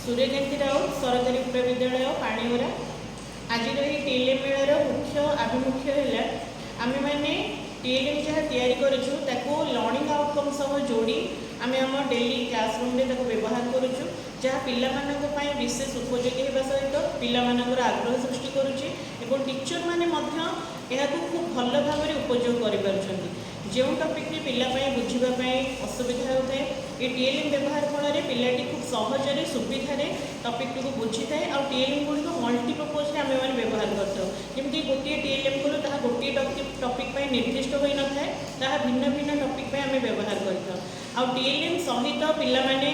सूर्यकांति राउत सरकारी उच्च विद्यालय पाणीवरा। आज टीएलएम मेलार मुख्य आभिमुख्य है आम मैंने टीएलएम जहाँ तैयारी करूँ ताको लर्निंग आउटकम सह जोड़ी आम आम डेली क्लासरूम में व्यवहार करूँ जहाँ पिला विशेष उपयोगी होगा सहित पिलामानकर आग्रह सृष्टि करुच्ची एवं टीचर मैंने खूब भल भाव उपयोग कर जो टपिक पिलापाई बुझापी असुविधा होता है ये टीएलएम व्यवहार फल पिलाटी खूब सहजरे सुविधार टपिक को बुझी था आ टीएलएम गुड़िक मल्टीपर्पज आम मैंने व्यवहार करमती गोटे टीएलएम को गोटे टपिक निर्दिष्ट हो न था भिन्न भिन्न टपिक आम व्यवहार कर टीएलएम सहित पिलाने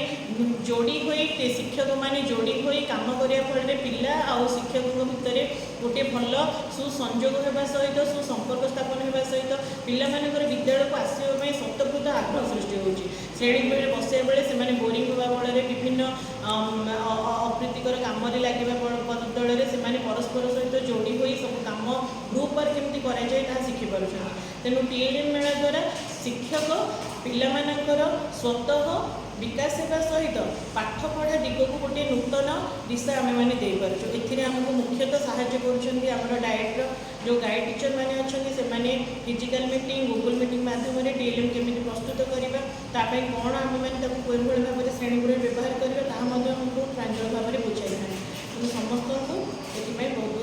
जोड़ी हुई शिक्षक मैंने जोड़ी हुई काम करने फल पिला आउ शिक्षकों भितर गोटे भल सुसंजोग होगा सहित सुसंपर्क स्थापन होगा सहित पिलामानकर विद्यालय को आसवाई स्वतःप्रत आग्रह सृष्टि होगी श्रेणी गृह बसवा बेले से बोरिंग होगा फल विभिन्न अप्रीतिकर कम लगे बदल से परस्पर सहित जोड़ी हुई सब कम ग्रुप वर्क केमती कराए शिखिपार तेणु टीएलएम मेला द्वारा शिक्षक पिलामानकर स्वतः विकास होगा सहित पाठपढ़ा दिग को गोटे नूतन दिशा आम मैंने देपार्चु एमको मुख्यतः साहाय्य कर डायरेक्टर जो गाइड टीचर मैंने अच्छे से फिजिकल मीटिंग गूगल मीटिंग माध्यम टीएलएम केमी प्रस्तुत करने कौन आम मैंने भाव में श्रेणीगृह व्यवहार करवा बहुत प्रांजल भाव में बुझाई था समस्त को बहुत